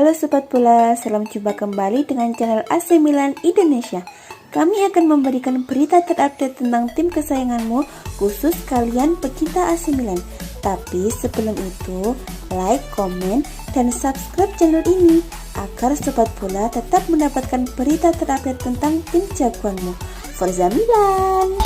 Halo Sobat Bola, salam jumpa kembali dengan channel AC Milan Indonesia. Kami akan memberikan berita terupdate tentang tim kesayanganmu, khusus kalian pecinta AC Milan. Tapi sebelum itu, like, komen, dan subscribe channel ini agar Sobat Bola tetap mendapatkan berita terupdate tentang tim jagoanmu. Forza Milan!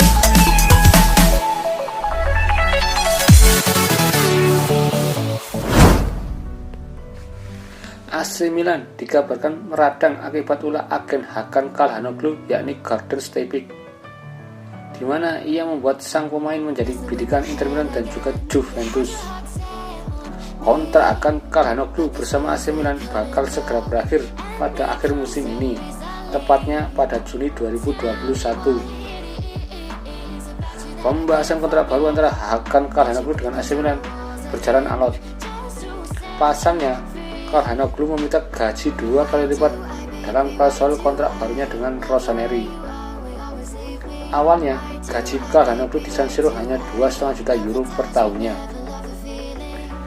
AC Milan dikabarkan meradang akibat ulah agen Hakan Calhanoglu, yakni Gordon Stepik, di mana ia membuat sang pemain menjadi bidikan Inter Milan dan juga Juventus. Kontrak akan Calhanoglu bersama AC Milan bakal segera berakhir pada akhir musim ini, tepatnya pada Juni 2021. Pembahasan kontrak baru antara Hakan Calhanoglu dengan AC Milan berjalan alot. Pasalnya, Calhanoglu meminta gaji 2 kali lipat dalam klausul kontrak barunya dengan Rossoneri. Awalnya, gaji Calhanoglu di San Siro hanya 2,5 juta euro per tahunnya.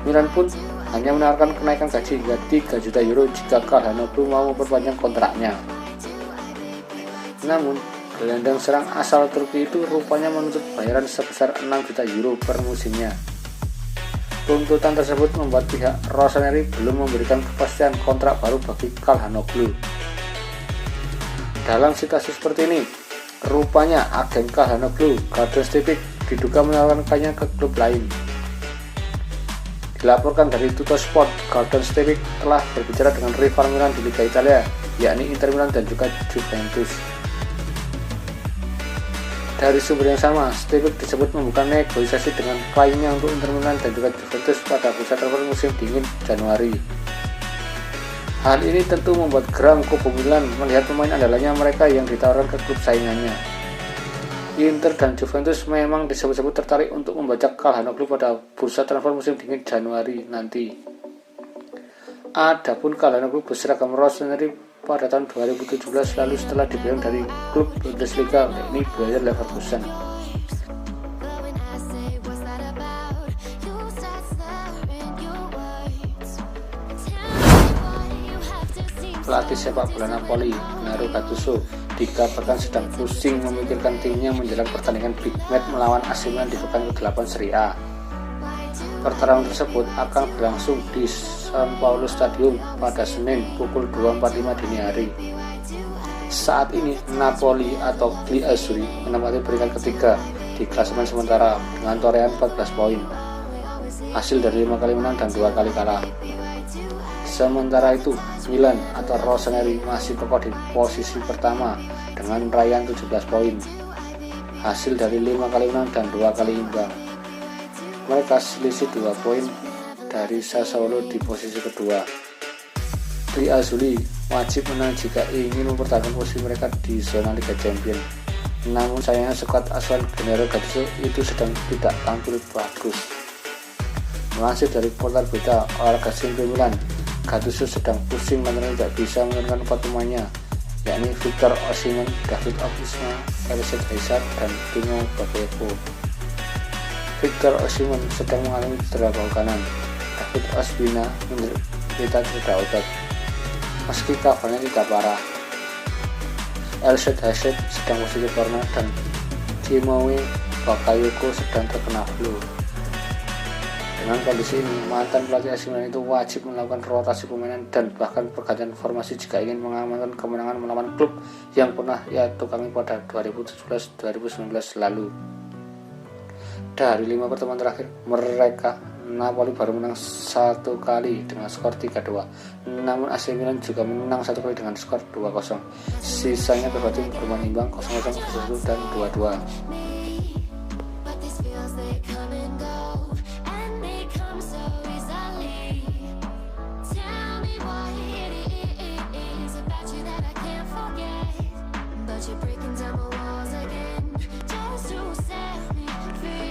Milan pun hanya menawarkan kenaikan gaji hingga 3 juta euro jika Calhanoglu mau memperpanjang kontraknya. Namun, gelandang serang asal Turki itu rupanya menuntut bayaran sebesar 6 juta euro per musimnya. Tuntutan tersebut membuat pihak Rossoneri belum memberikan kepastian kontrak baru bagi Calhanoglu. Dalam situasi seperti ini, rupanya agen Calhanoglu, Gordon Stepik, diduga menawarkan kayannya ke klub lain. Dilaporkan dari Tuttosport, Gordon Stepik telah berbicara dengan rival Milan di Liga Italia, yakni Inter Milan dan juga Juventus. Dari sumber yang sama, Stepik disebut membuka negosiasi dengan kliennya untuk Inter Milan dan juga Juventus pada bursa transfer musim dingin Januari. Hal ini tentu membuat geram kubu Milan melihat pemain andalannya mereka yang ditawarkan ke klub saingannya. Inter dan Juventus memang disebut-sebut tertarik untuk membajak Calhanoglu pada bursa transfer musim dingin Januari nanti. Adapun Calhanoglu berseragam Rossoneri pada tahun 2017 lalu setelah dibeli dari klub Bundesliga, yakni Bayer Leverkusen. Pelatih sepak bola Napoli, Gennaro Gattuso, dikabarkan sedang pusing memikirkan timnya menjelang pertandingan Big Match melawan AC Milan di pekan ke-8 Serie A. Pertarungan tersebut akan berlangsung di San Paolo Stadium pada Senin pukul 2.45 dini hari. Saat ini Napoli atau Gli Azzurri menempati peringkat ketiga di klasemen sementara dengan torehan 14 poin, hasil dari 5 kali menang dan 2 kali kalah. Sementara itu Milan atau Rossoneri masih kokoh di posisi pertama dengan raihan 17 poin, hasil dari 5 kali menang dan 2 kali imbang. Mereka selisih 2 poin dari Sassuolo di posisi kedua. Gli Azzurri wajib menang jika ingin mempertahankan posisi mereka di zona Liga Champions. Namun sayangnya skuad asuhan Gennaro Gattuso itu sedang tidak tampil bagus. Melansir dari portal berita olahraga Simple Milan, Gattuso sedang pusing lantaran tidak bisa menurunkan 4 pemainnya, yakni Victor Osimhen, David Ospina, Eliezer Hazard, dan Timo Bakayoko. Victor Osimhen sedang mengalami cedera bahu kanan. David Ospina menderita cedera otot, meski kabarnya tidak parah. Eliezer Hazard sedang positif corona dan Timo Bakayoko sedang terkena flu. Dengan kondisi ini, mantan pelatih AC Milan itu wajib melakukan rotasi pemain dan bahkan pergantian formasi jika ingin mengamankan kemenangan melawan klub yang pernah ia tukangi pada 2017-2019 lalu. Dari 5 pertemuan terakhir mereka, Napoli baru menang 1 kali dengan skor 3-2. Namun AC Milan juga menang 1 kali dengan skor 2-0. Sisanya kedua tim bermain imbang 0-0, 1-1 dan 2-2.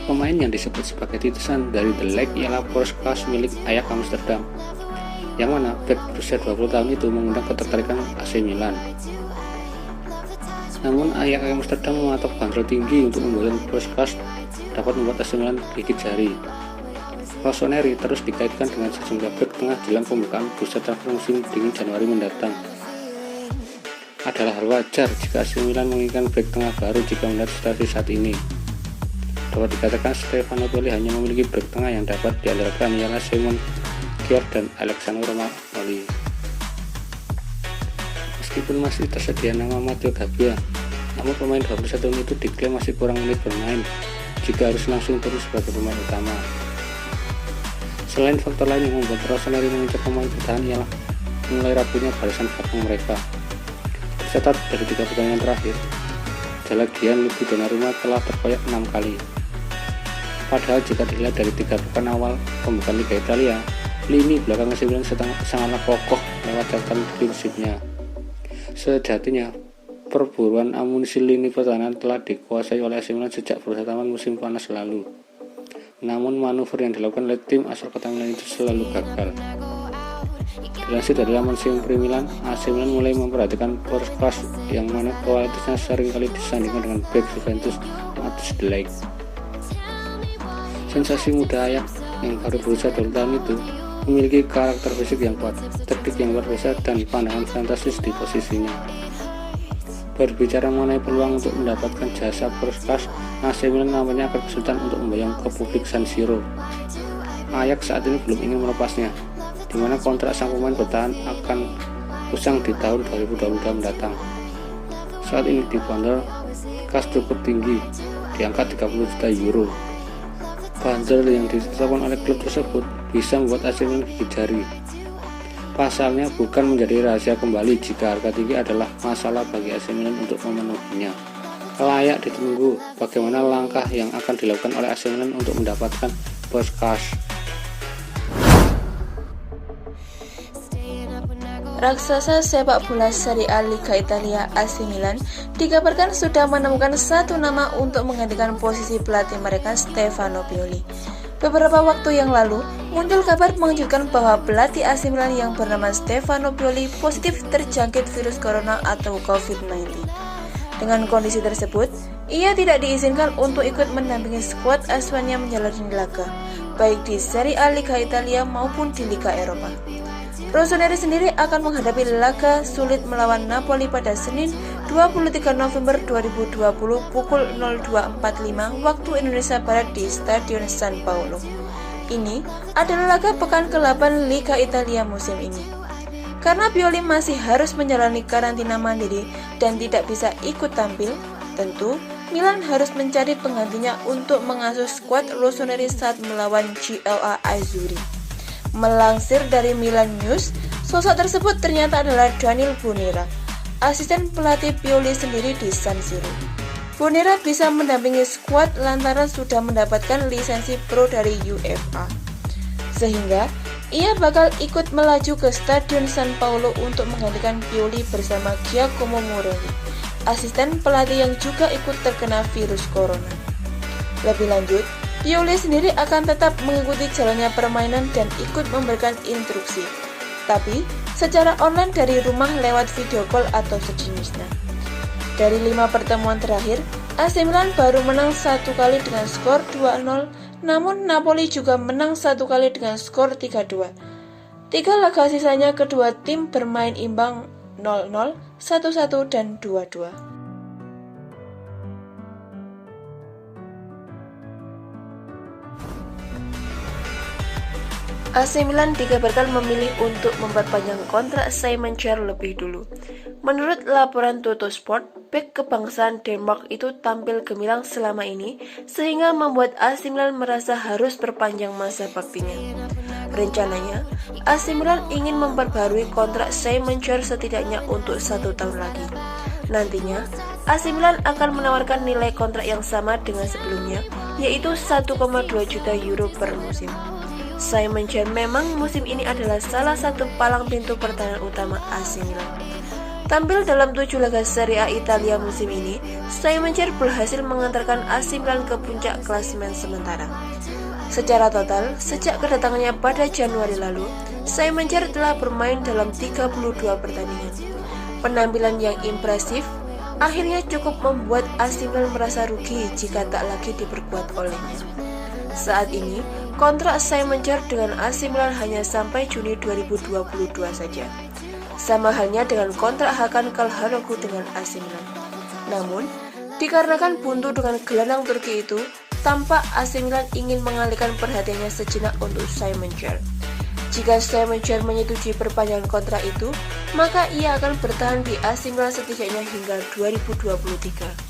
Pemain yang disebut sebagai titisan dari The Lake ialah Puskas milik Ajax Amsterdam, yang mana bek berusia 20 tahun itu mengundang ketertarikan AC Milan. Namun Ajax Amsterdam mematok bandrol tinggi untuk membuat Puskas dapat membuat AC Milan gigit jari. Rossoneri terus dikaitkan dengan sejumlah bek tengah jelang pembukaan bursa transfer musim dingin Januari mendatang. Adalah hal wajar jika AC Milan menginginkan bek tengah baru jika melihat situasi saat ini. Dapat dikatakan Stefano Pioli hanya memiliki bek tengah yang dapat diandalkan ialah Simon Kjaer dan Alexandro Romagnoli. Meskipun masih tersedia nama Matteo Gabbia, namun pemain 21 tahun itu diklaim masih kurang menit bermain jika harus langsung turun sebagai pemain utama. Selain faktor lain yang membuat Rossoneri mengincar pemain bertahan ialah mulai rapuhnya barisan belakang mereka. Tercatat dari 3 pertandingan terakhir, Jalagian Luigi Donnarumma telah terkoyak 6 kali. Padahal jika dilihat dari 3 pekan awal pembukaan Liga Italia, lini belakang AC Milan sangatlah kokoh lewat catatan prinsipnya. Sejatinya, perburuan amunisi lini pertahanan telah dikuasai oleh AC Milan sejak bursa taman musim panas lalu. Namun manuver yang dilakukan oleh tim asal kota Milan itu selalu gagal. Dilansir dari laman Sempre Milan, AC Milan mulai memperhatikan first class yang mana kualitasnya seringkali disandingkan dengan bek Juventus Matthijs de Ligt. Sensasi muda Ajax yang baru berusia 2 tahun itu memiliki karakter fisik yang kuat, teknik yang luar biasa, dan pandangan fantastis di posisinya. Berbicara mengenai peluang untuk mendapatkan jasa first class, AC Milan namanya akan kesulitan untuk membayang ke publik San Siro. Ajax saat ini belum ingin melepasnya, di mana kontrak sang pemain bertahan akan usang di tahun 2022 mendatang. Saat ini dibanderol kas cukup tinggi, di angka 30 juta euro. Bandrol yang ditetapkan oleh klub tersebut bisa membuat AC Milan gigit jari. Pasalnya bukan menjadi rahasia kembali jika harga tinggi adalah masalah bagi AC Milan untuk memenuhinya. Layak ditunggu bagaimana langkah yang akan dilakukan oleh AC Milan untuk mendapatkan first class. Raksasa sepak bola Serie A Liga Italia AC Milan dikabarkan sudah menemukan satu nama untuk menggantikan posisi pelatih mereka Stefano Pioli. Beberapa waktu yang lalu, muncul kabar mengejutkan bahwa pelatih AC Milan yang bernama Stefano Pioli positif terjangkit virus corona atau COVID-19. Dengan kondisi tersebut, ia tidak diizinkan untuk ikut mendampingi skuad asuhannya menjalani laga, baik di Serie A Liga Italia maupun di Liga Eropa. Rossoneri sendiri akan menghadapi laga sulit melawan Napoli pada Senin 23 November 2020 pukul 02.45 waktu Indonesia Barat di Stadion San Paolo. Ini adalah laga pekan ke-8 Liga Italia musim ini. Karena Pioli masih harus menjalani karantina mandiri dan tidak bisa ikut tampil, tentu Milan harus mencari penggantinya untuk mengasuh skuad Rossoneri saat melawan GLA Azzurri. Melansir dari Milan News, sosok tersebut ternyata adalah Daniel Bonera, asisten pelatih Pioli sendiri di San Siro. Bonera bisa mendampingi skuad lantaran sudah mendapatkan lisensi pro dari UEFA. Sehingga, ia bakal ikut melaju ke Stadion San Paolo untuk menggantikan Pioli bersama Giacomo Morelli, asisten pelatih yang juga ikut terkena virus corona. Lebih lanjut, Pioli sendiri akan tetap mengikuti jalannya permainan dan ikut memberikan instruksi, tapi secara online dari rumah lewat video call atau sejenisnya. Dari 5 pertemuan terakhir, AC Milan baru menang 1 kali dengan skor 2-0, namun Napoli juga menang 1 kali dengan skor 3-2. 3 laga sisanya kedua tim bermain imbang 0-0, 1-1, dan 2-2. AC Milan dikabarkan memilih untuk memperpanjang kontrak Simon Kjaer lebih dulu. Menurut laporan Tuttosport, bek kebangsaan Denmark itu tampil gemilang selama ini sehingga membuat AC Milan merasa harus perpanjang masa baktinya. Rencananya, AC Milan ingin memperbarui kontrak Simon Kjaer setidaknya untuk 1 tahun lagi. Nantinya, AC Milan akan menawarkan nilai kontrak yang sama dengan sebelumnya, yaitu 1,2 juta euro per musim. Simon Kjaer memang musim ini adalah salah satu palang pintu pertahanan utama AC Milan. Tampil dalam 7 laga Serie A Italia musim ini, Simon Kjaer berhasil mengantarkan AC Milan ke puncak klasemen sementara. Secara total, sejak kedatangannya pada Januari lalu, Simon Kjaer telah bermain dalam 32 pertandingan. Penampilan yang impresif akhirnya cukup membuat AC Milan merasa rugi jika tak lagi diperkuat olehnya. Saat ini, kontrak Simon Kjær dengan AC Milan hanya sampai Juni 2022 saja. Sama halnya dengan kontrak Hakan Çalhanoğlu dengan AC Milan. Namun, dikarenakan buntu dengan gelandang Turki itu, tampak AC Milan ingin mengalihkan perhatiannya sejenak untuk Simon Kjær. Jika Simon Kjær menyetujui perpanjangan kontrak itu, maka ia akan bertahan di AC Milan setidaknya hingga 2023.